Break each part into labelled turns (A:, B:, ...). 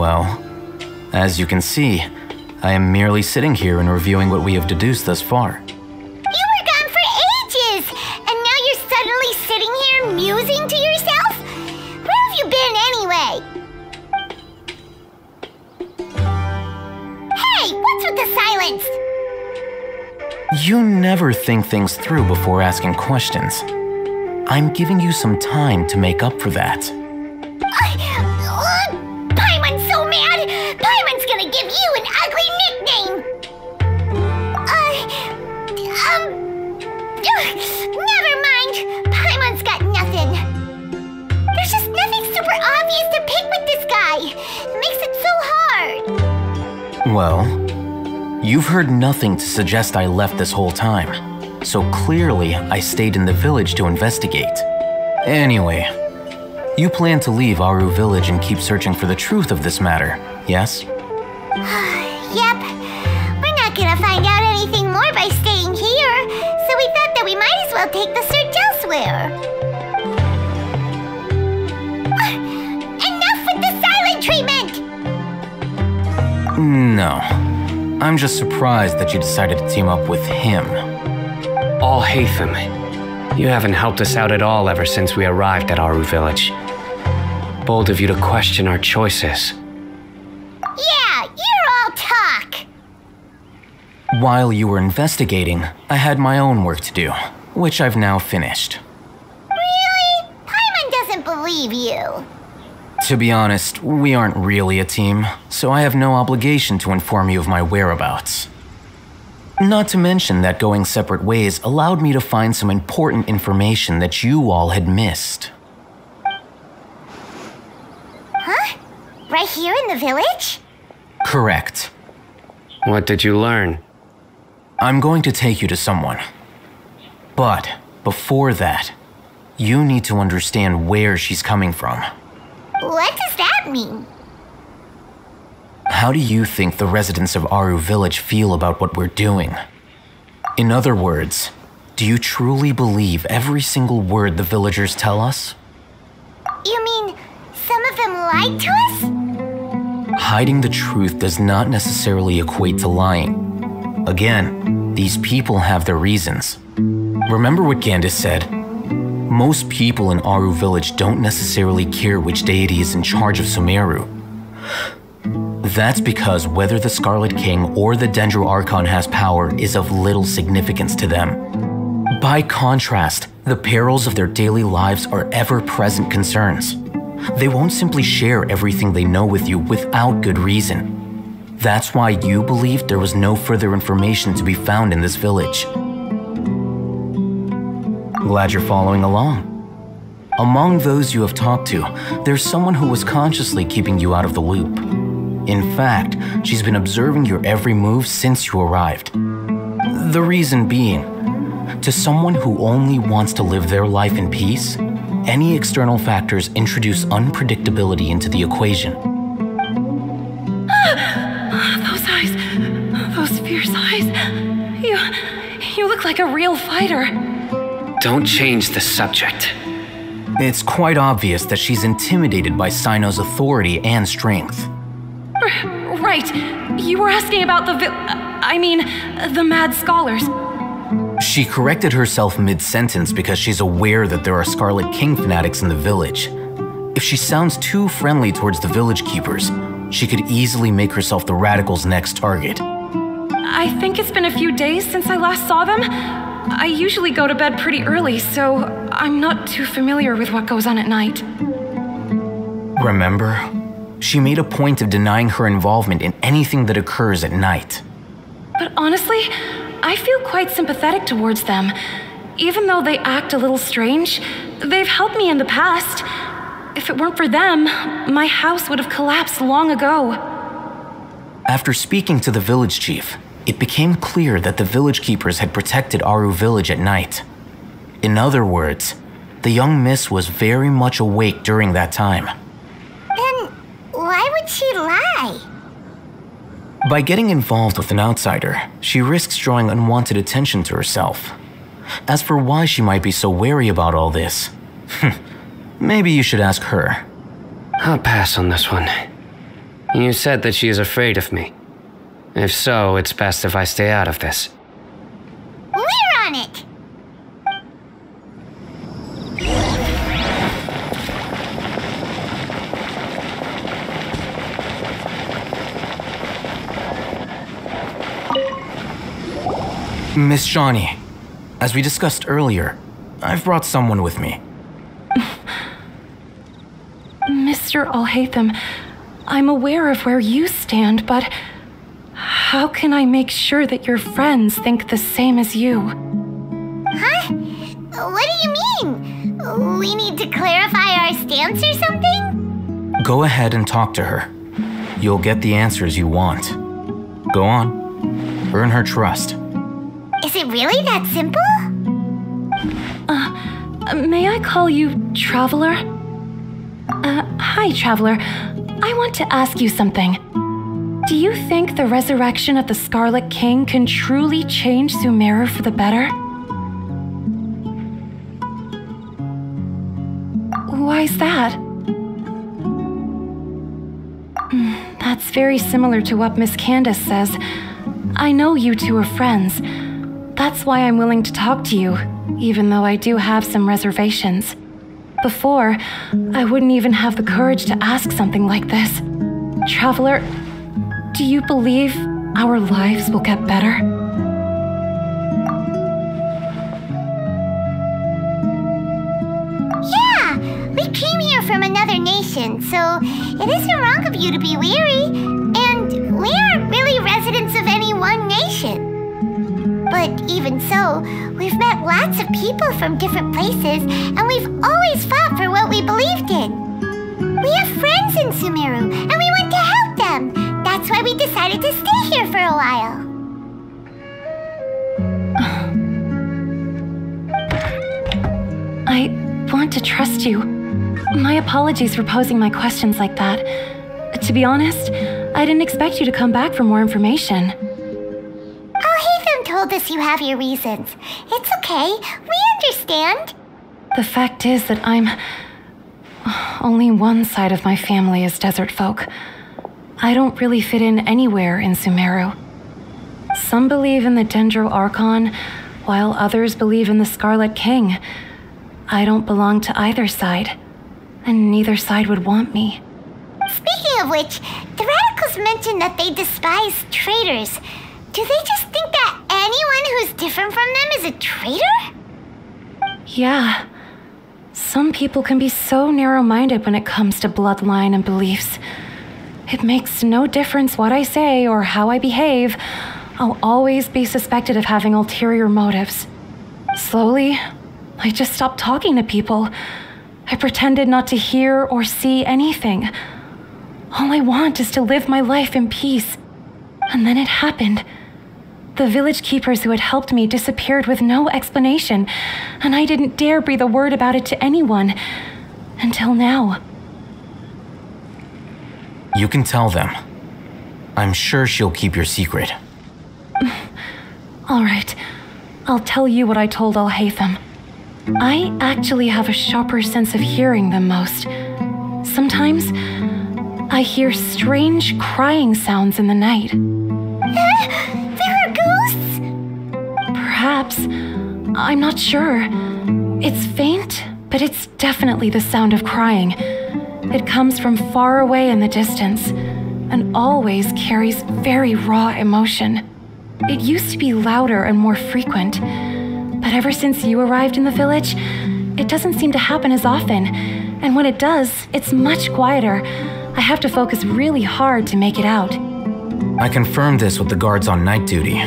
A: Well, as you can see, I am merely sitting here and reviewing what we have deduced thus far.
B: You were gone for ages, and now you're suddenly sitting here musing to yourself? Where have you been anyway? Hey, what's with the silence?
A: You never think things through before asking questions. I'm giving you some time to make up for that.
B: Paimon's so mad! Paimon's gonna give you an ugly nickname! Never mind. Paimon's got nothing. There's just nothing super obvious to pick with this guy. It makes it so hard.
A: Well, you've heard nothing to suggest I left this whole time, so clearly I stayed in the village to investigate. Anyway, you plan to leave Aru village and keep searching for the truth of this matter, yes?
B: Yep. We're not gonna find out anything more by staying here, so we thought that we might as well take the search elsewhere. Enough with the silent treatment!
A: No. I'm just surprised that you decided to team up with him.
C: Al-Haytham, you haven't helped us out at all ever since we arrived at Aru village. Bold of you to question our choices.
B: Yeah, you're all talk!
A: While you were investigating, I had my own work to do, which I've now finished.
B: Really? Paimon doesn't believe you.
A: To be honest, we aren't really a team, so I have no obligation to inform you of my whereabouts. Not to mention that going separate ways allowed me to find some important information that you all had missed.
B: Huh? Right here in the village?
A: Correct.
C: What did you learn?
A: I'm going to take you to someone. But before that, you need to understand where she's coming from.
B: What does that mean?
A: How do you think the residents of Aru village feel about what we're doing? In other words, do you truly believe every single word the villagers tell us?
B: You mean some of them lied to us?
A: Hiding the truth does not necessarily equate to lying. Again, these people have their reasons. Remember what Gandis said? Most people in Aru village don't necessarily care which deity is in charge of Sumeru. That's because whether the Scarlet King or the Dendro Archon has power is of little significance to them. By contrast, the perils of their daily lives are ever-present concerns. They won't simply share everything they know with you without good reason. That's why you believed there was no further information to be found in this village. Glad you're following along. Among those you have talked to, there's someone who was consciously keeping you out of the loop. In fact, she's been observing your every move since you arrived. The reason being, to someone who only wants to live their life in peace, any external factors introduce unpredictability into the equation.
D: Those eyes, those fierce eyes. You look like a real fighter.
C: Don't change the subject.
A: It's quite obvious that she's intimidated by Sino's authority and strength.
D: Right. You were asking about the mad scholars.
A: She corrected herself mid-sentence because she's aware that there are Scarlet King fanatics in the village. If she sounds too friendly towards the village keepers, she could easily make herself the radicals' next target.
D: I think it's been a few days since I last saw them. I usually go to bed pretty early, so I'm not too familiar with what goes on at night.
A: Remember? She made a point of denying her involvement in anything that occurs at night.
D: But honestly, I feel quite sympathetic towards them. Even though they act a little strange, they've helped me in the past. If it weren't for them, my house would have collapsed long ago.
A: After speaking to the village chief, it became clear that the village keepers had protected Aru village at night. In other words, the young miss was very much awake during that time.
B: Then why would she lie?
A: By getting involved with an outsider, she risks drawing unwanted attention to herself. As for why she might be so wary about all this, maybe you should ask her.
C: I'll pass on this one. You said that she is afraid of me. If so, it's best if I stay out of this.
B: We're on it!
A: Miss Shawnee, as we discussed earlier, I've brought someone with me.
D: Mr. Alhaitham, I'm aware of where you stand, but how can I make sure that your friends think the same as you?
B: Huh? What do you mean? We need to clarify our stance or something?
A: Go ahead and talk to her. You'll get the answers you want. Go on. Earn her trust.
B: Is it really that simple?
D: May I call you Traveler? Hi, Traveler. I want to ask you something. Do you think the resurrection of the Scarlet King can truly change Sumeru for the better? Why's that? That's very similar to what Miss Candace says. I know you two are friends. That's why I'm willing to talk to you, even though I do have some reservations. Before, I wouldn't even have the courage to ask something like this. Traveler, do you believe our lives will get better?
B: Yeah! We came here from another nation, so it isn't wrong of you to be weary. And we aren't really residents of any one nation. But even so, we've met lots of people from different places, and we've always fought for what we believed in. We have friends in Sumeru, and we want to help them. That's why we decided to stay here for a while.
D: I want to trust you. My apologies for posing my questions like that. To be honest, I didn't expect you to come back for more information.
B: Alhaitham told us you have your reasons. It's okay. We understand.
D: The fact is that only one side of my family is desert folk. I don't really fit in anywhere in Sumeru. Some believe in the Dendro Archon, while others believe in the Scarlet King. I don't belong to either side, and neither side would want me.
B: Speaking of which, the radicals mentioned that they despise traitors. Do they just think that anyone who's different from them is a traitor?
D: Yeah. Some people can be so narrow-minded when it comes to bloodline and beliefs. It makes no difference what I say or how I behave. I'll always be suspected of having ulterior motives. Slowly, I just stopped talking to people. I pretended not to hear or see anything. All I want is to live my life in peace. And then it happened. The village keepers who had helped me disappeared with no explanation, and I didn't dare breathe a word about it to anyone. Until now.
A: You can tell them. I'm sure she'll keep your secret.
D: All right. I'll tell you what I told Alhaitham. I actually have a sharper sense of hearing than most. Sometimes, I hear strange crying sounds in the night.
B: There are ghosts?
D: Perhaps. I'm not sure. It's faint, but it's definitely the sound of crying. It comes from far away in the distance, and always carries very raw emotion. It used to be louder and more frequent, but ever since you arrived in the village, it doesn't seem to happen as often, and when it does, it's much quieter. I have to focus really hard to make it out.
A: I confirmed this with the guards on night duty.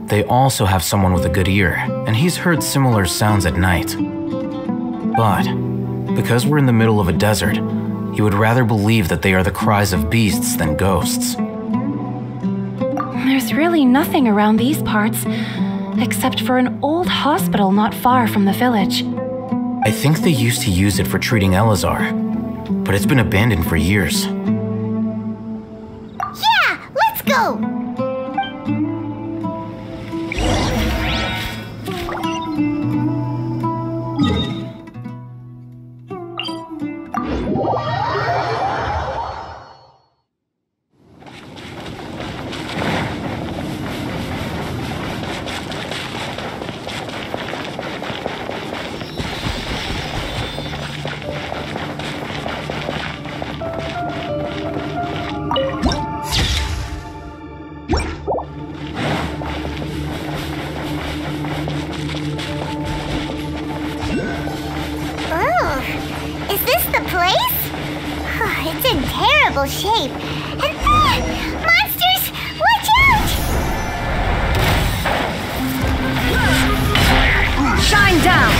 A: They also have someone with a good ear, and he's heard similar sounds at night. But because we're in the middle of a desert, he would rather believe that they are the cries of beasts than ghosts.
D: There's really nothing around these parts, except for an old hospital not far from the village.
A: I think they used to use it for treating Eleazar, but it's been abandoned for years.
B: Yeah, let's go! Is this the place? It's in terrible shape. And monsters! Watch out!
D: Shine down!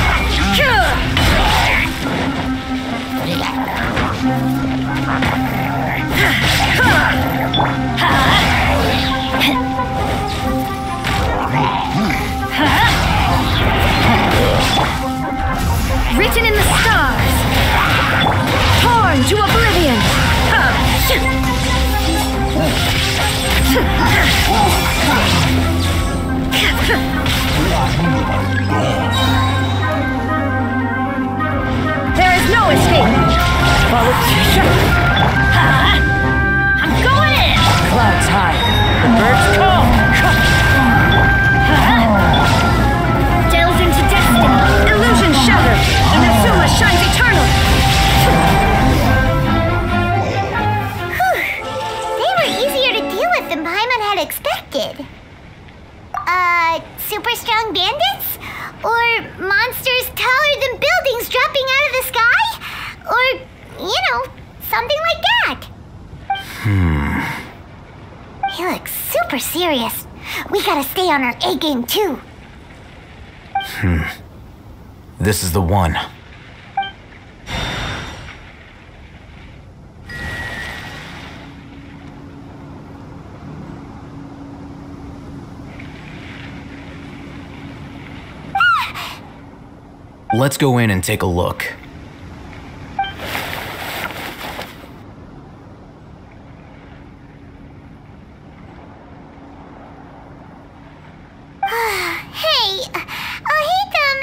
D: Written in the stars, torn to oblivion. There is no escape. Politician. I'm going in. Clouds high. The birds call. Delves into destiny. Illusion shattered. Inazuma shines eternal.
B: They were easier to deal with than Paimon had expected. Super strong bandits? Or monsters taller than buildings dropping out of the sky? Or, something like that. He looks super serious. We gotta stay on our A game too.
A: This is the one. Let's go in and take a look.
B: Hey, Haytham,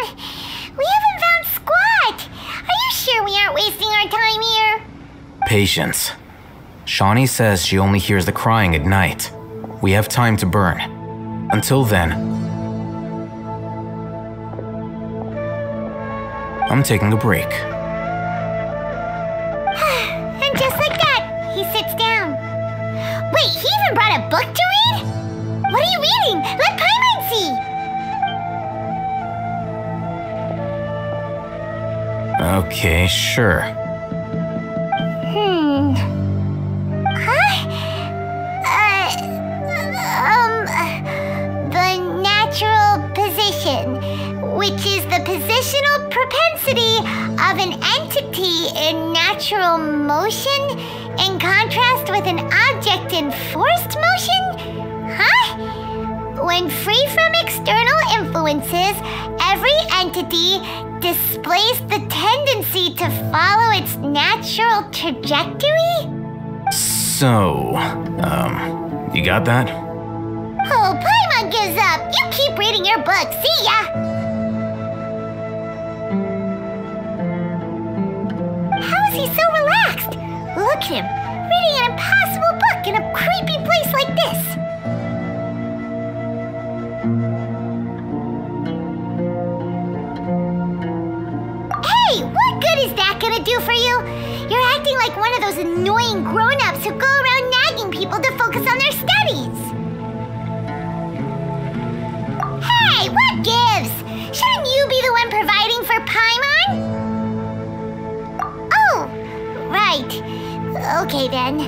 B: we haven't found squat. Are you sure we aren't wasting our time here?
A: Patience. Shawnee says she only hears the crying at night. We have time to burn. Until then, I'm taking a break.
B: And just like that, he sits down. Wait, he even brought a book to read? What are you reading? Let Paimon see!
A: Okay, sure.
B: The natural position, which is the positional propensity of an entity in natural motion in contrast with an object in forced motion? Huh? When free from external influences, every entity displays the tendency to follow its natural trajectory?
A: So, you got that?
B: Oh, Paimon gives up. You keep reading your book. See ya! How is he so relaxed? Look at him, reading an impossible book in a creepy place like this. Hey, what good is that gonna do for you? You're acting like one of those annoying grown-ups who go around nagging people to focus on their studies. Hey, what gives? Shouldn't you be the one providing for Paimon? Oh, right. Okay then.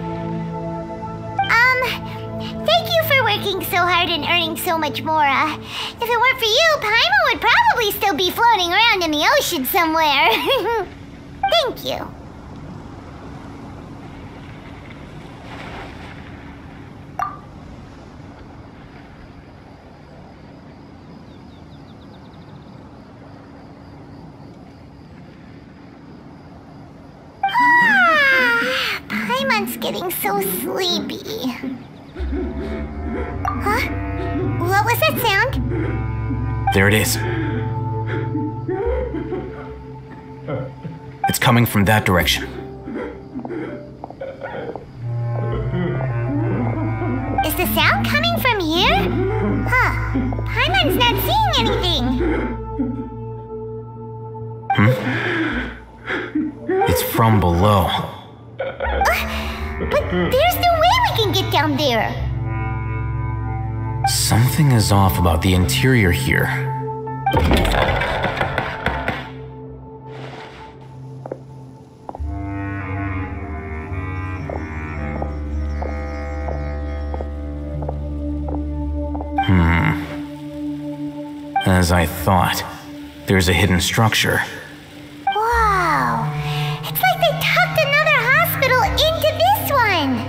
B: Thank you for working so hard and earning so much more. If it weren't for you, Paimon would probably still be floating around in the ocean somewhere. Thank you. Paimon's getting so sleepy. Huh? What was that sound?
A: There it is. It's coming from that direction.
B: Is the sound coming from here? Huh. Paimon's not seeing anything.
A: It's from below.
B: But there's no way we can get down there.
A: Something is off about the interior here. As I thought, there's a hidden structure.
B: Wow. It's like they tucked another hospital into this one.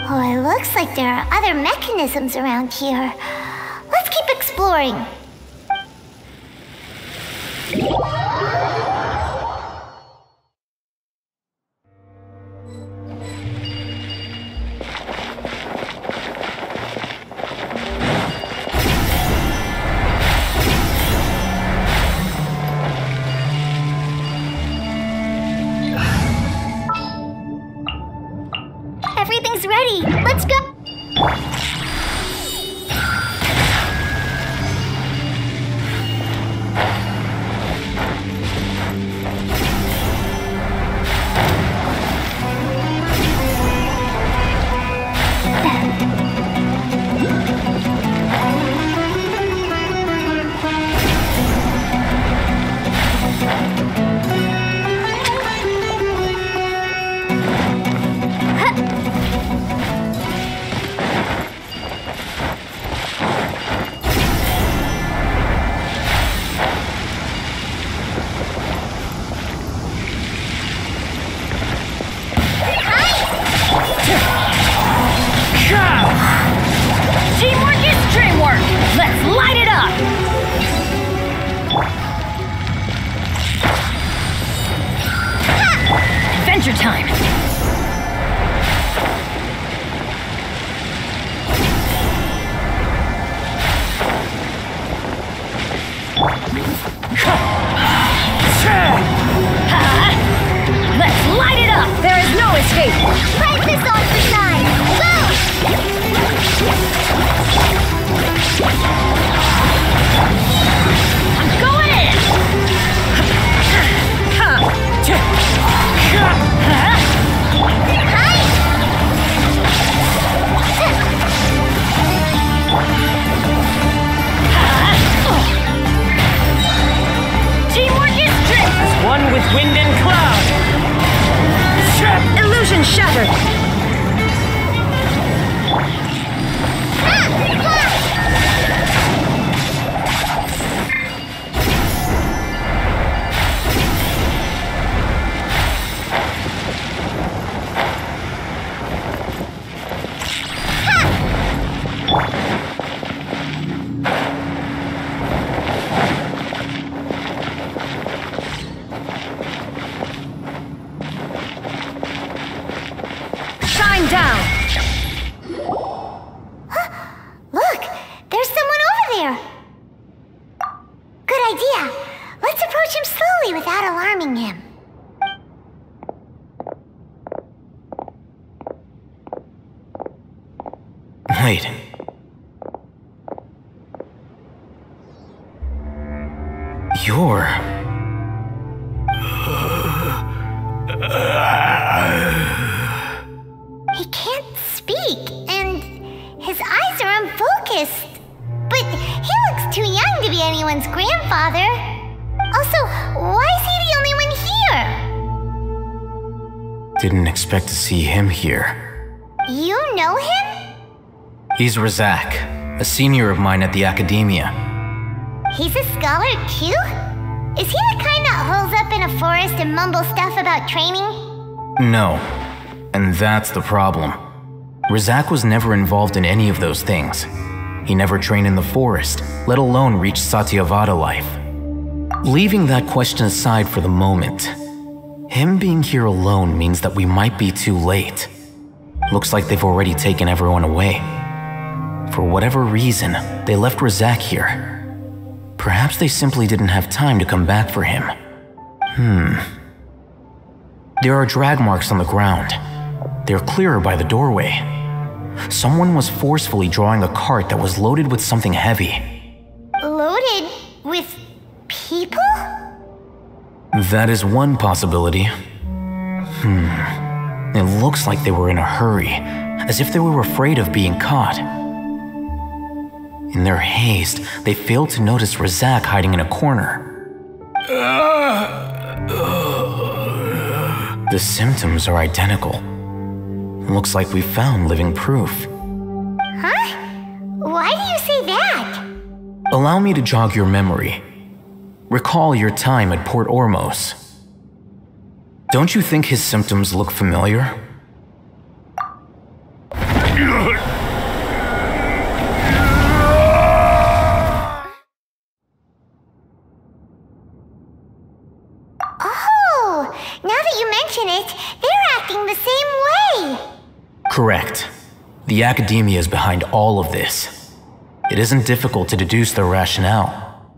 B: Oh, it looks like there are other mechanisms around here. Let's keep exploring. Everything's ready. Let's go.
E: Adventure time! Let's light it up! There is no escape!
B: Fight this on the side! Go!
E: I'm going in!
C: Teamwork is strength! As one with wind and cloud!
E: Illusion shattered! Down.
B: Look, there's someone over there. Good idea. Let's approach him slowly without alarming him.
A: Wait. You're...
B: He can't speak, and his eyes are unfocused. But he looks too young to be anyone's grandfather. Also, why is he the only one here?
A: Didn't expect to see him here.
B: You know him?
A: He's Razak, a senior of mine at the academia.
B: He's a scholar too? Is he the kind that holes up in a forest and mumbles stuff about training?
A: No. And that's the problem. Razak was never involved in any of those things. He never trained in the forest, let alone reach Satyavada life. Leaving that question aside for the moment, him being here alone means that we might be too late. Looks like they've already taken everyone away. For whatever reason, they left Razak here. Perhaps they simply didn't have time to come back for him. There are drag marks on the ground. They're clearer by the doorway. Someone was forcefully drawing a cart that was loaded with something heavy.
B: Loaded with people?
A: That is one possibility. It looks like they were in a hurry, as if they were afraid of being caught. In their haste, they failed to notice Razak hiding in a corner. The symptoms are identical. Looks like we found living proof.
B: Huh? Why do you say that?
A: Allow me to jog your memory. Recall your time at Port Ormos. Don't you think his symptoms look familiar?
B: Oh, now that you mention it, they're acting the same way.
A: Correct. The Academia is behind all of this. It isn't difficult to deduce their rationale.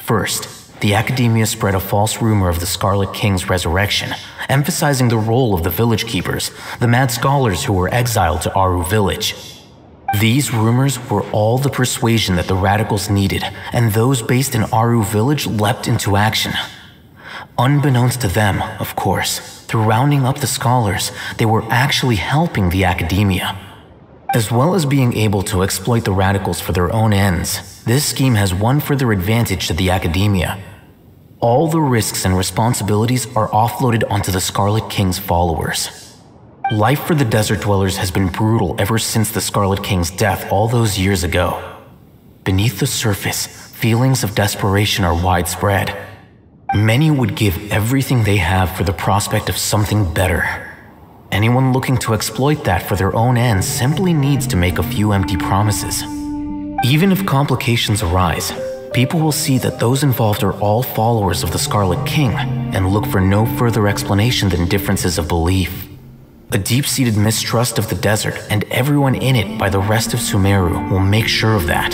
A: First, the Academia spread a false rumor of the Scarlet King's resurrection, emphasizing the role of the village keepers, the mad scholars who were exiled to Aru Village. These rumors were all the persuasion that the radicals needed, and those based in Aru Village leapt into action. Unbeknownst to them, of course, through rounding up the scholars, they were actually helping the Academia. As well as being able to exploit the radicals for their own ends, this scheme has one further advantage to the Academia. All the risks and responsibilities are offloaded onto the Scarlet King's followers. Life for the desert dwellers has been brutal ever since the Scarlet King's death all those years ago. Beneath the surface, feelings of desperation are widespread. Many would give everything they have for the prospect of something better. Anyone looking to exploit that for their own ends simply needs to make a few empty promises. Even if complications arise, people will see that those involved are all followers of the Scarlet King and look for no further explanation than differences of belief. A deep-seated mistrust of the desert and everyone in it by the rest of Sumeru will make sure of that.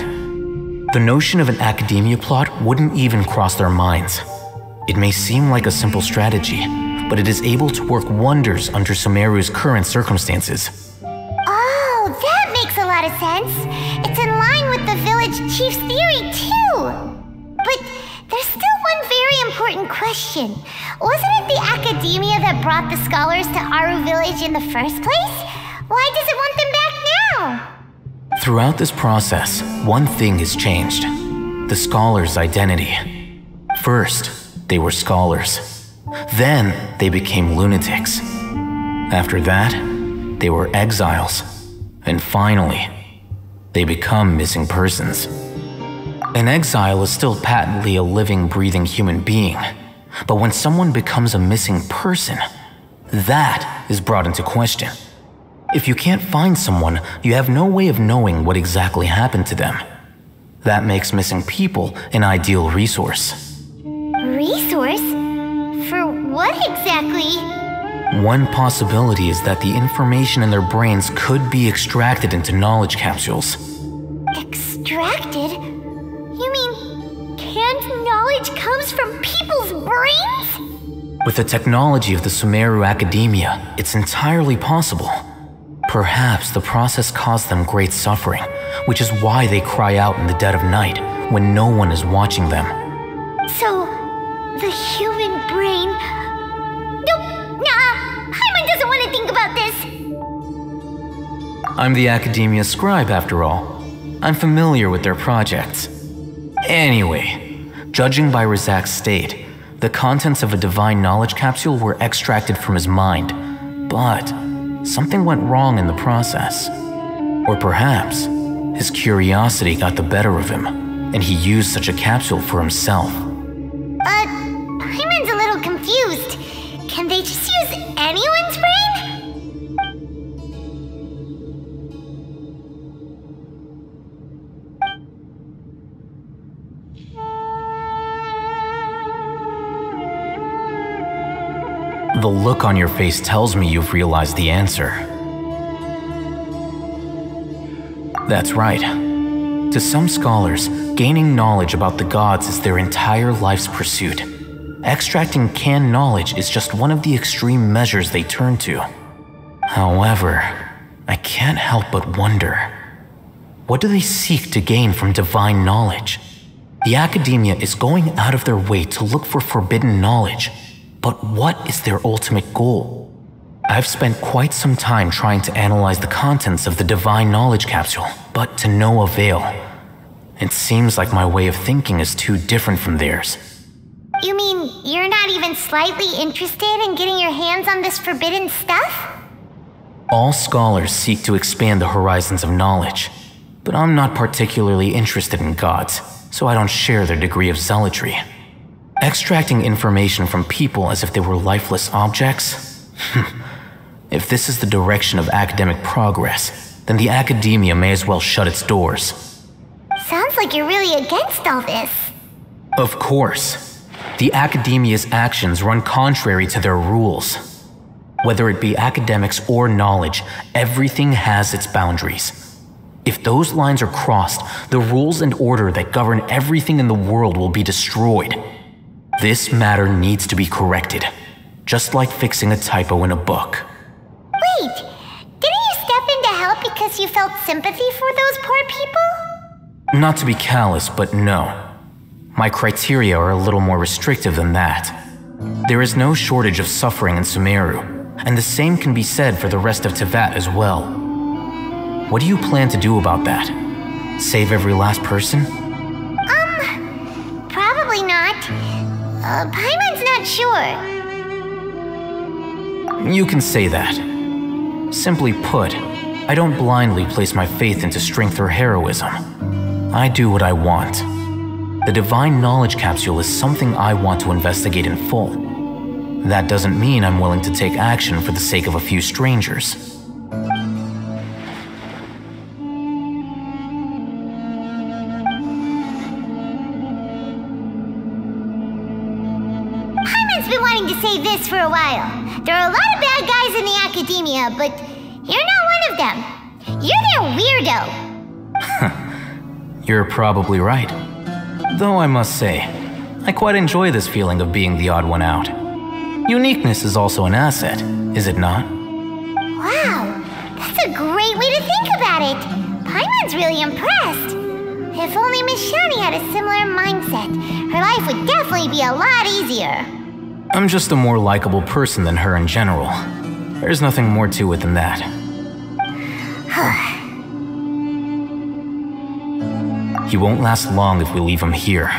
A: The notion of an Academia plot wouldn't even cross their minds. It may seem like a simple strategy, but it is able to work wonders under Sumeru's current circumstances.
B: Oh, that makes a lot of sense. It's in line with the village chief's theory, too. But there's still one very important question. Wasn't it the Academia that brought the scholars to Aru Village in the first place? Why does it want them back now?
A: Throughout this process, one thing has changed. The scholars' identity. First, they were scholars. Then, they became lunatics. After that, they were exiles. And finally, they become missing persons. An exile is still patently a living, breathing human being. But when someone becomes a missing person, that is brought into question. If you can't find someone, you have no way of knowing what exactly happened to them. That makes missing people an ideal resource.
B: Resource? For what exactly?
A: One possibility is that the information in their brains could be extracted into knowledge capsules.
B: Extracted? You mean canned knowledge comes from people's brains?
A: With the technology of the Sumeru Academia, it's entirely possible. Perhaps the process caused them great suffering, which is why they cry out in the dead of night when no one is watching them.
B: So, the human brain... Nope, nah, Hyman doesn't want to think about this.
A: I'm the Academia scribe, after all. I'm familiar with their projects. Anyway, judging by Razak's state, the contents of a divine knowledge capsule were extracted from his mind, but something went wrong in the process. Or perhaps his curiosity got the better of him, and he used such a capsule for himself.
B: Hyman's a little confused. Can they just use anyone's brain?
A: The look on your face tells me you've realized the answer. That's right. To some scholars, gaining knowledge about the gods is their entire life's pursuit. Extracting canned knowledge is just one of the extreme measures they turn to. However, I can't help but wonder, what do they seek to gain from divine knowledge? The Academia is going out of their way to look for forbidden knowledge. But what is their ultimate goal? I've spent quite some time trying to analyze the contents of the divine knowledge capsule, but to no avail. It seems like my way of thinking is too different from theirs.
B: You mean you're not even slightly interested in getting your hands on this forbidden stuff?
A: All scholars seek to expand the horizons of knowledge, but I'm not particularly interested in gods, so I don't share their degree of zealotry. Extracting information from people as if they were lifeless objects? If this is the direction of academic progress, then the academia may as well shut its doors.
B: Sounds like you're really against all this.
A: Of course. The academia's actions run contrary to their rules. Whether it be academics or knowledge, everything has its boundaries. If those lines are crossed, the rules and order that govern everything in the world will be destroyed. This matter needs to be corrected, just like fixing a typo in a book.
B: Wait, didn't you step in to help because you felt sympathy for those poor people?
A: Not to be callous, but no. My criteria are a little more restrictive than that. There is no shortage of suffering in Sumeru, and the same can be said for the rest of Teyvat as well. What do you plan to do about that? Save every last person?
B: Probably not. Paimon's not sure.
A: You can say that. Simply put, I don't blindly place my faith into strength or heroism. I do what I want. The Divine Knowledge Capsule is something I want to investigate in full. That doesn't mean I'm willing to take action for the sake of a few strangers.
B: Paimon's been wanting to say this for a while. There are a lot of bad guys in the academia, but you're not one of them. You're their weirdo.
A: You're probably right. Though I must say, I quite enjoy this feeling of being the odd one out. Uniqueness is also an asset, is it not?
B: Wow, that's a great way to think about it. Paimon's really impressed. If only Miss Shani had a similar mindset, her life would definitely be a lot easier.
A: I'm just a more likable person than her in general. There's nothing more to it than that. He won't last long if we leave him here.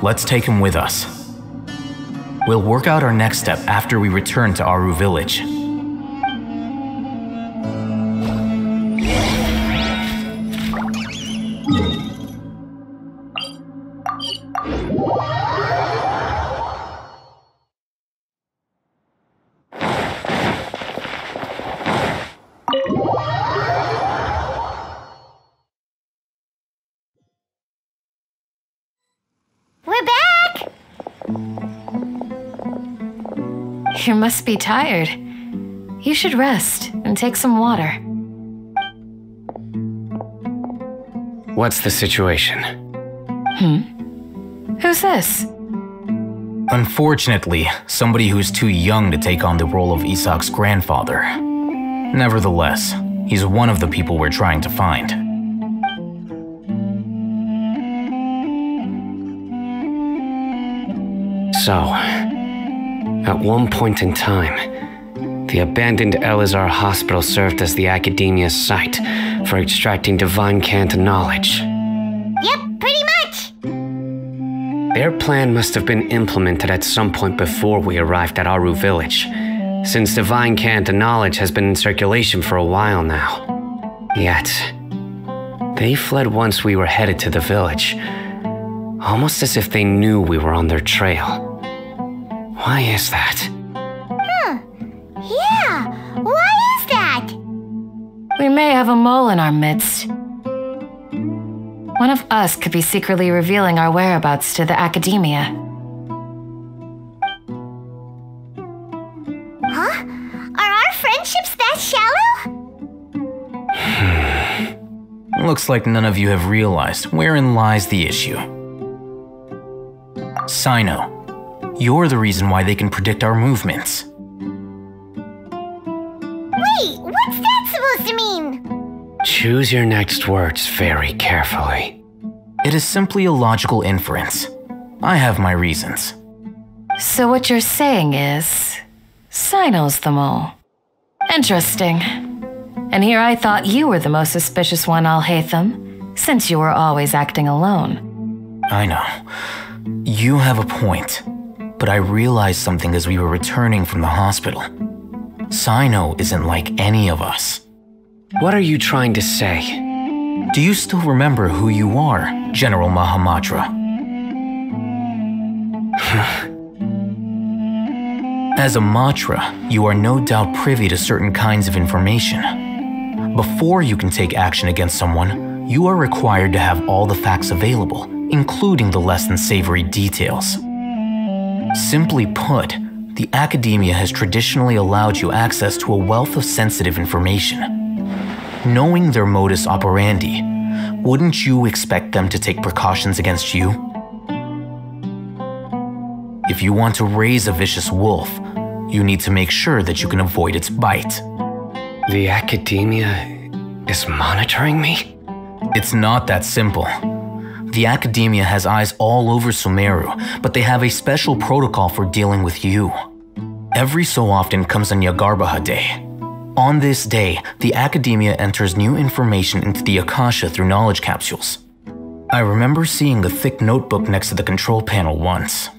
A: Let's take him with us. We'll work out our next step after we return to Aru Village.
B: We're back!
E: You must be tired. You should rest and take some water.
C: What's the situation?
E: Who's this?
A: Unfortunately, somebody who's too young to take on the role of Isak's grandfather. Nevertheless, he's one of the people we're trying to find.
C: So, at one point in time, the abandoned Eleazar hospital served as the academia's site for extracting divine cant knowledge.
B: Yep, pretty much.
C: Their plan must have been implemented at some point before we arrived at Aru Village, since divine cant knowledge has been in circulation for a while now. Yet, they fled once we were headed to the village, almost as if they knew we were on their trail. Why is that?
B: Yeah, why is that?
E: We may have a mole in our midst. One of us could be secretly revealing our whereabouts to the academia.
B: Huh? Are our friendships that shallow?
A: Looks like none of you have realized wherein lies the issue. Sino, you're the reason why they can predict our movements.
B: Wait, what's that supposed to mean?
C: Choose your next words very carefully.
A: It is simply a logical inference. I have my reasons.
E: So what you're saying is, Sino's the mole. Interesting. And here I thought you were the most suspicious one, Al-Haytham, since you were always acting alone.
A: I know. You have a point. But I realized something as we were returning from the hospital. Sino isn't like any of us.
C: What are you trying to say?
A: Do you still remember who you are, General Mahamatra? As a Matra, you are no doubt privy to certain kinds of information. Before you can take action against someone, you are required to have all the facts available, including the less than savory details. Simply put, the academia has traditionally allowed you access to a wealth of sensitive information. Knowing their modus operandi, wouldn't you expect them to take precautions against you? If you want to raise a vicious wolf, you need to make sure that you can avoid its bite.
C: The academia is monitoring me?
A: It's not that simple. The academia has eyes all over Sumeru, but they have a special protocol for dealing with you. Every so often comes a Nyagarbaha Day. On this day, the academia enters new information into the Akasha through knowledge capsules. I remember seeing the thick notebook next to the control panel once.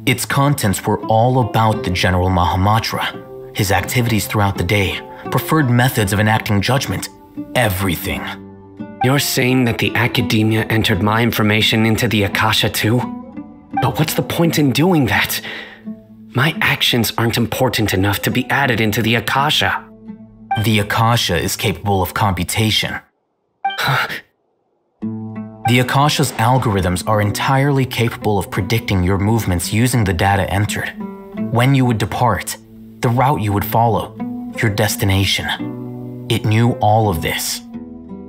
A: Its contents were all about the General Mahamatra, his activities throughout the day, preferred methods of enacting judgment, everything.
C: You're saying that the academia entered my information into the Akasha too? But what's the point in doing that? My actions aren't important enough to be added into the Akasha.
A: The Akasha is capable of computation. The Akasha's algorithms are entirely capable of predicting your movements using the data entered. When you would depart, the route you would follow, your destination. It knew all of this.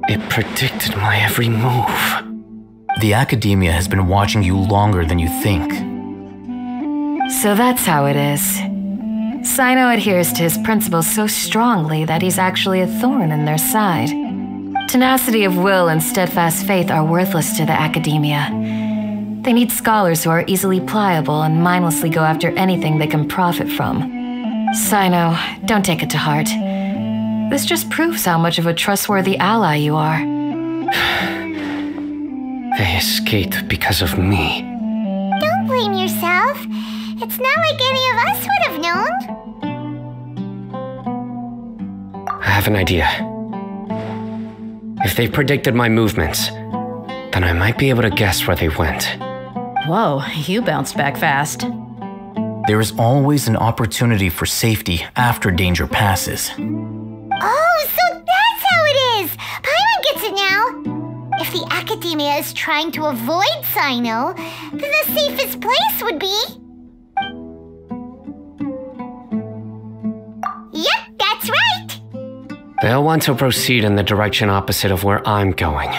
C: It predicted my every move.
A: The academia has been watching you longer than you think.
E: So that's how it is. Sino adheres to his principles so strongly that he's actually a thorn in their side. Tenacity of will and steadfast faith are worthless to the academia. They need scholars who are easily pliable and mindlessly go after anything they can profit from. Sino, don't take it to heart. This just proves how much of a trustworthy ally you are.
C: They escaped because of me.
B: Don't blame yourself. It's not like any of us would have known.
C: I have an idea. If they predicted my movements, then I might be able to guess where they went.
F: Whoa, you bounced back fast.
A: There is always an opportunity for safety after danger passes.
B: Oh, so that's how it is! Paimon gets it now! If the academia is trying to avoid Sino, then the safest place would be... Yep, that's right!
C: They'll want to proceed in the direction opposite of where I'm going.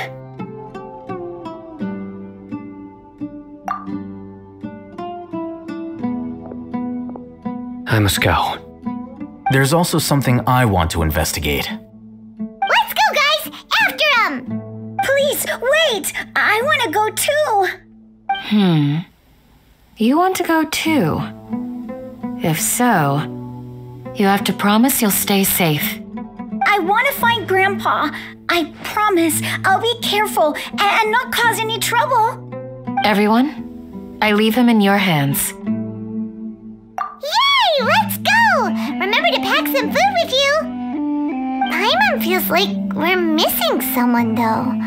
C: I must go.
A: There's also something I want to investigate.
B: Let's go, guys! After him! Please, wait! I want to go too!
E: You want to go too? If so, you have to promise you'll stay safe.
B: I want to find Grandpa. I promise I'll be careful and not cause any trouble.
E: Everyone, I leave him in your hands.
B: Yay! Let's go! Remember to pack some food with you. Paimon feels like we're missing someone, though.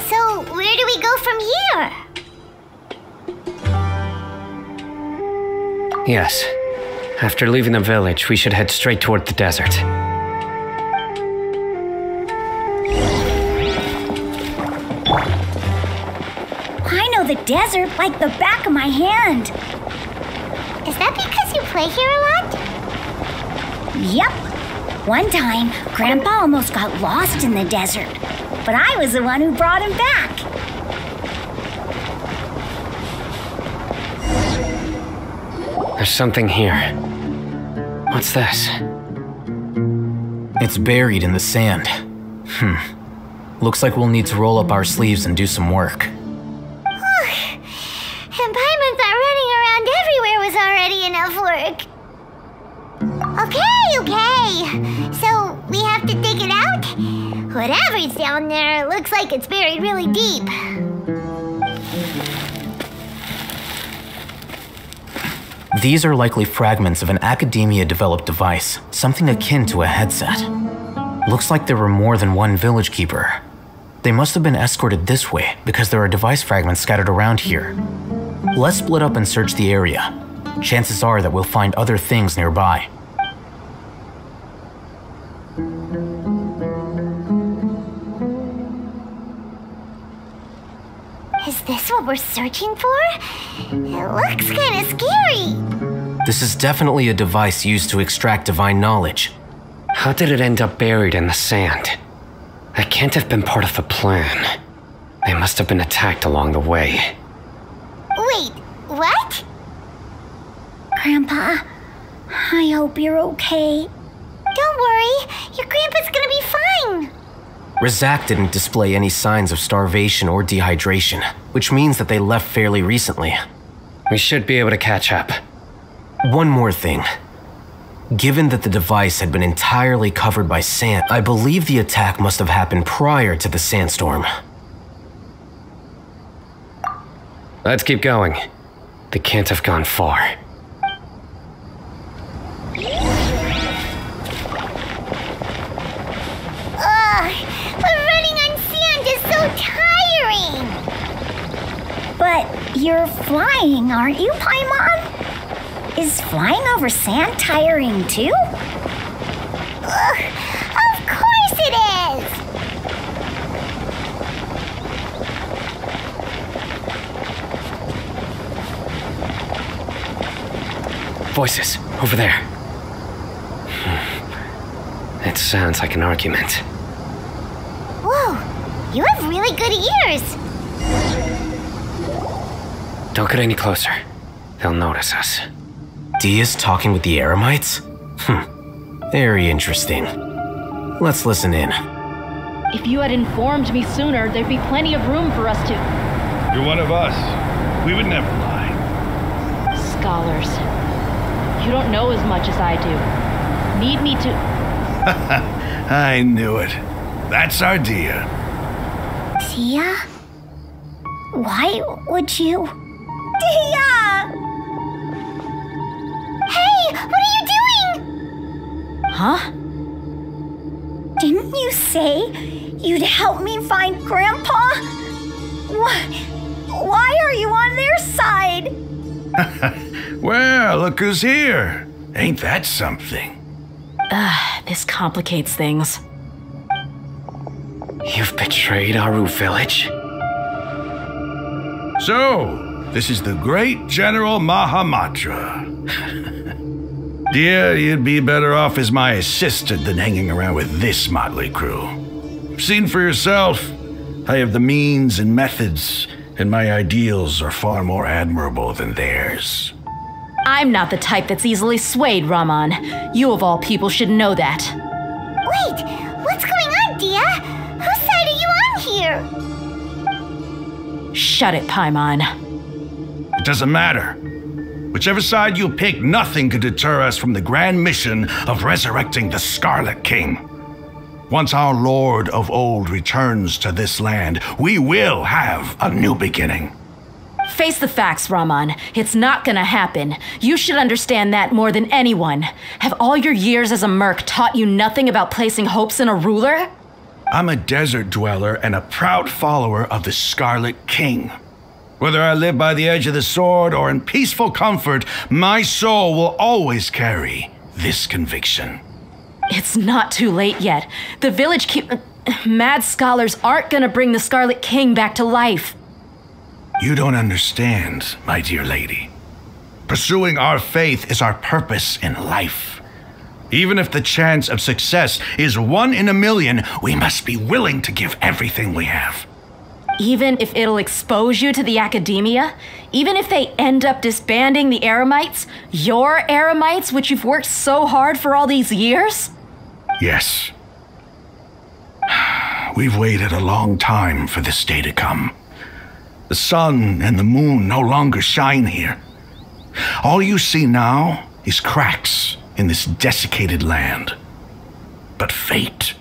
B: So, where do we go from here?
C: Yes. After leaving the village, we should head straight toward the desert.
B: I know the desert like the back of my hand. Is that because you play here a lot? Yep. One time, Grandpa almost got lost in the desert.
G: but I was the one who brought him back.
C: There's something here. What's this?
A: It's buried in the sand. Looks like we'll need to roll up our sleeves and do some work.
B: And Paimon thought running around everywhere was already enough work. Okay. So, we have to dig it out? Whatever's down there, looks like it's buried really deep.
A: These are likely fragments of an academia-developed device, something akin to a headset. Looks like there were more than one village keeper. They must have been escorted this way because there are device fragments scattered around here. Let's split up and search the area. Chances are that we'll find other things nearby.
B: Is this what we're searching for? It looks kind of scary.
A: This is definitely a device used to extract divine knowledge.
C: How did it end up buried in the sand? That can't have been part of the plan. They must have been attacked along the way.
B: Wait, what?
G: Grandpa, I hope you're okay.
B: Don't worry, your grandpa's gonna be fine.
A: Rizak didn't display any signs of starvation or dehydration, which means that they left fairly recently.
C: We should be able to catch up.
A: One more thing. Given that the device had been entirely covered by sand, I believe the attack must have happened prior to the sandstorm.
C: Let's keep going. They can't have gone far.
B: Running on sand is so tiring.
G: But you're flying, aren't you, Paimon? Is flying over sand tiring too?
B: Of course it is.
C: Voices, over there. It sounds like an argument.
B: Whoa, you have really good ears.
C: Don't get any closer. They'll notice us.
A: Dia's talking with the Eremites? Very interesting. Let's listen in.
H: If you had informed me sooner, there'd be plenty of room for us to...
I: You're one of us. We would never lie.
H: Scholars. You don't know as much as I do. Need me to...
I: I knew it. That's our Dia.
G: Dia? Why would you... Dia!
B: Hey, what are you doing?
F: Huh?
G: Didn't you say you'd help me find Grandpa? Why are you on their side?
I: Well, look who's here. Ain't that something?
F: This complicates things.
C: You've betrayed Aru village?
I: So, this is the great General Mahamatra. Dear, you'd be better off as my assistant than hanging around with this motley crew. Seen for yourself, I have the means and methods, and my ideals are far more admirable than theirs.
F: I'm not the type that's easily swayed, Raman. You of all people should know that.
B: Wait, what's going on, Dia? Whose side are you on here?
F: Shut it, Paimon.
I: It doesn't matter. Whichever side you pick, nothing could deter us from the grand mission of resurrecting the Scarlet King. Once our Lord of Old returns to this land, we will have a new beginning.
F: Face the facts, Raman. It's not gonna happen. You should understand that more than anyone. Have all your years as a merc taught you nothing about placing hopes in a ruler?
I: I'm a desert dweller and a proud follower of the Scarlet King. Whether I live by the edge of the sword or in peaceful comfort, my soul will always carry this conviction.
F: It's not too late yet. The village mad scholars aren't gonna bring the Scarlet King back to life.
I: You don't understand, my dear lady. Pursuing our faith is our purpose in life. Even if the chance of success is 1 in a million, we must be willing to give everything we have.
F: Even if it'll expose you to the academia? Even if they end up disbanding the Eremites? Your Eremites, which you've worked so hard for all these years?
I: Yes. We've waited a long time for this day to come. The sun and the moon no longer shine here. All you see now is cracks in this desiccated land. But fate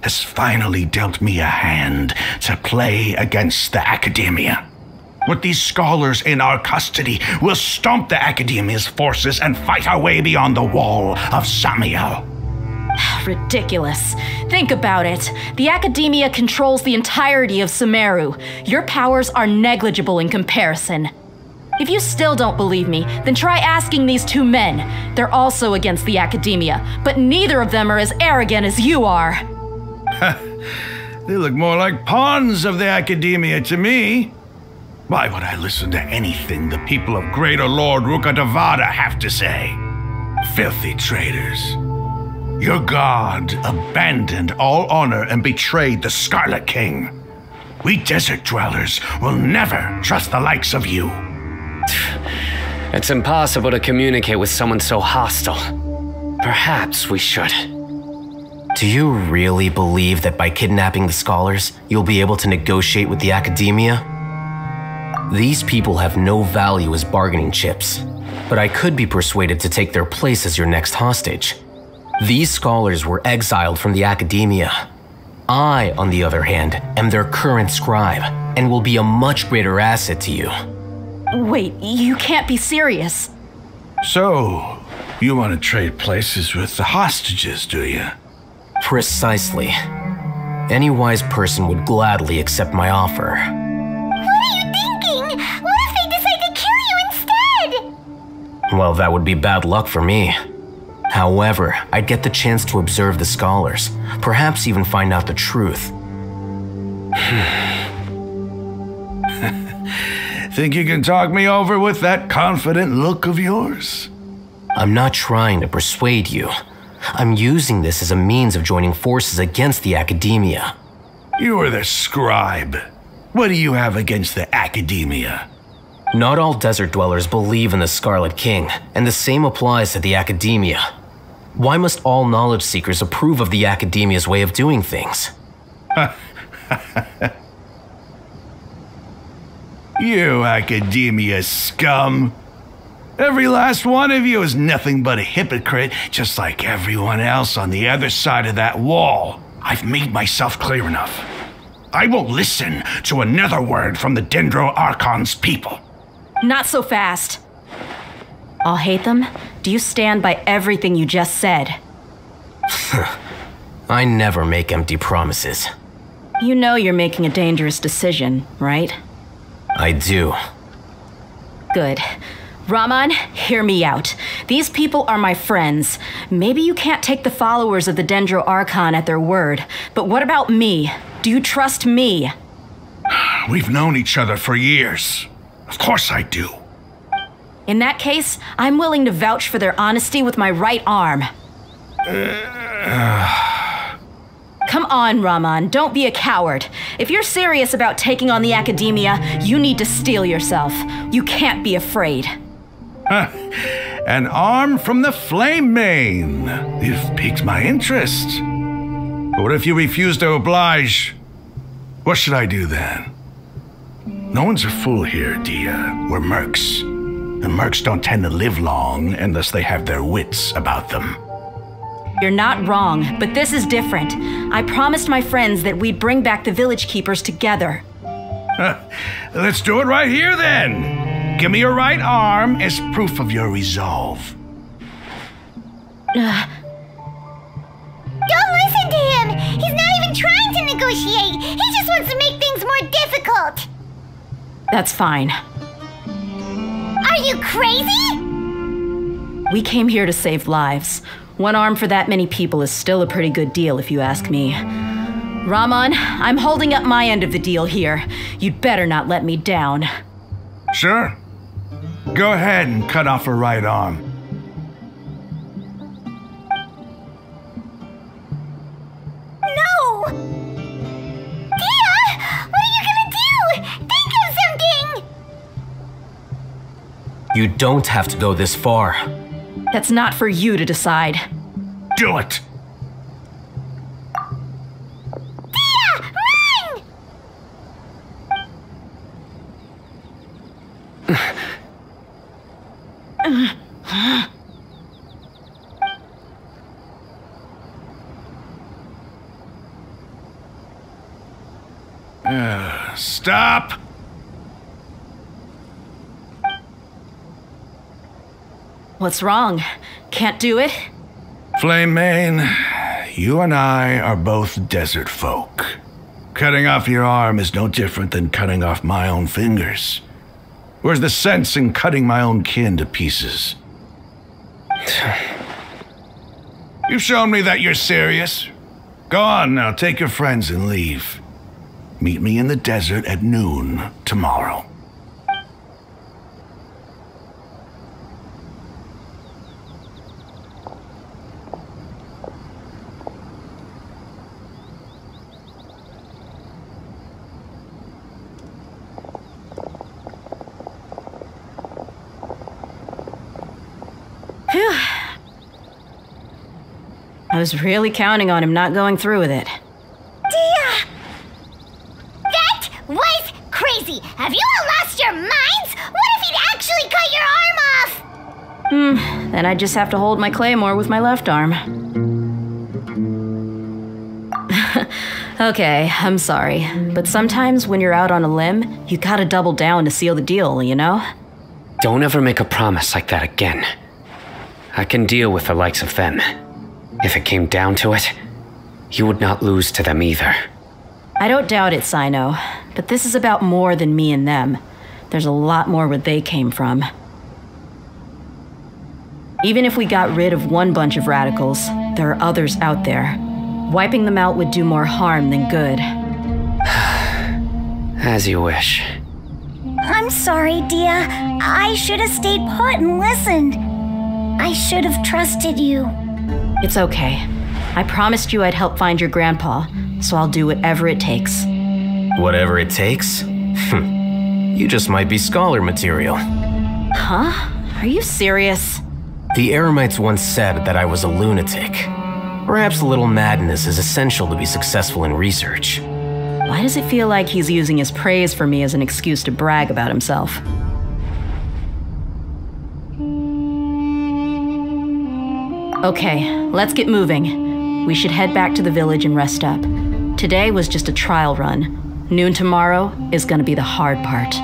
I: has finally dealt me a hand to play against the academia. With these scholars in our custody, we'll stomp the academia's forces and fight our way beyond the wall of Samiel.
F: Ridiculous. Think about it. The academia controls the entirety of Sumeru. Your powers are negligible in comparison. If you still don't believe me, then try asking these 2 men. They're also against the academia, but neither of them are as arrogant as you are.
I: They look more like pawns of the academia to me. Why would I listen to anything the people of Greater Lord Rukkhadevata have to say? Filthy traitors. Your god abandoned all honor and betrayed the Scarlet King. We desert dwellers will never trust the likes of you.
C: It's impossible to communicate with someone so hostile. Perhaps we should.
A: Do you really believe that by kidnapping the scholars, you'll be able to negotiate with the academia? These people have no value as bargaining chips, but I could be persuaded to take their place as your next hostage. These scholars were exiled from the academia. I, on the other hand, am their current scribe, and will be a much greater asset to you.
F: Wait, you can't be serious.
I: So, you want to trade places with the hostages, do you?
A: Precisely. Any wise person would gladly accept my offer.
B: What are you thinking? What if they decide to kill you instead?
A: Well, that would be bad luck for me. However, I'd get the chance to observe the scholars, perhaps even find out the truth.
I: Think you can talk me over with that confident look of yours?
A: I'm not trying to persuade you. I'm using this as a means of joining forces against the academia.
I: You are the scribe. What do you have against the academia?
A: Not all desert dwellers believe in the Scarlet King, and the same applies to the academia. Why must all knowledge seekers approve of the academia's way of doing things?
I: You academia scum. Every last one of you is nothing but a hypocrite, just like everyone else on the other side of that wall. I've made myself clear enough. I won't listen to another word from the Dendro Archon's people.
F: Not so fast. I'll hate them. Do you stand by everything you just said?
A: I never make empty promises.
F: You know you're making a dangerous decision, right?
A: I do.
F: Good. Raman, hear me out. These people are my friends. Maybe you can't take the followers of the Dendro Archon at their word, but what about me? Do you trust me?
I: We've known each other for years. Of course I do.
F: In that case, I'm willing to vouch for their honesty with my right arm. Come on, Raman, don't be a coward. If you're serious about taking on the academia, you need to steel yourself. You can't be afraid.
I: An arm from the Flame Mane. You've piqued my interest. But what if you refuse to oblige? What should I do then? No one's a fool here, Dia. We're mercs. And mercs don't tend to live long unless they have their wits about them.
F: You're not wrong, but this is different. I promised my friends that we'd bring back the village keepers together.
I: Let's do it right here then. Give me your right arm as proof of your resolve.
B: Don't listen to him! He's not even trying to negotiate! He just wants to make things more difficult!
F: That's fine.
B: Are you crazy?
F: We came here to save lives. One arm for that many people is still a pretty good deal, if you ask me. Raman, I'm holding up my end of the deal here. You'd better not let me down.
I: Sure. Go ahead and cut off her right arm.
A: You don't have to go this far.
F: That's not for you to decide.
I: Do it! Stop!
F: What's wrong? Can't do it?
I: Flame Mane, you and I are both desert folk. Cutting off your arm is no different than cutting off my own fingers. Where's the sense in cutting my own kin to pieces? You've shown me that you're serious. Go on now, take your friends and leave. Meet me in the desert at noon tomorrow.
F: I was really counting on him not going through with it.
B: Dia! That was crazy! Have you all lost your minds? What if he'd actually cut your arm off?
F: Then I'd just have to hold my claymore with my left arm. Okay, I'm sorry. But sometimes when you're out on a limb, you gotta double down to seal the deal, you know?
C: Don't ever make a promise like that again. I can deal with the likes of them. If it came down to it, you would not lose to them either.
F: I don't doubt it, Sino. But this is about more than me and them. There's a lot more where they came from. Even if we got rid of one bunch of radicals, there are others out there. Wiping them out would do more harm than good.
C: As you wish.
G: I'm sorry, Dia. I should have stayed put and listened. I should have trusted you.
F: It's okay. I promised you I'd help find your grandpa, so I'll do whatever it takes.
A: Whatever it takes? You just might be scholar material.
F: Huh? Are you serious?
A: The Eremites once said that I was a lunatic. Perhaps a little madness is essential to be successful in research.
F: Why does it feel like he's using his praise for me as an excuse to brag about himself? Okay, let's get moving. We should head back to the village and rest up. Today was just a trial run. Noon tomorrow is gonna be the hard part.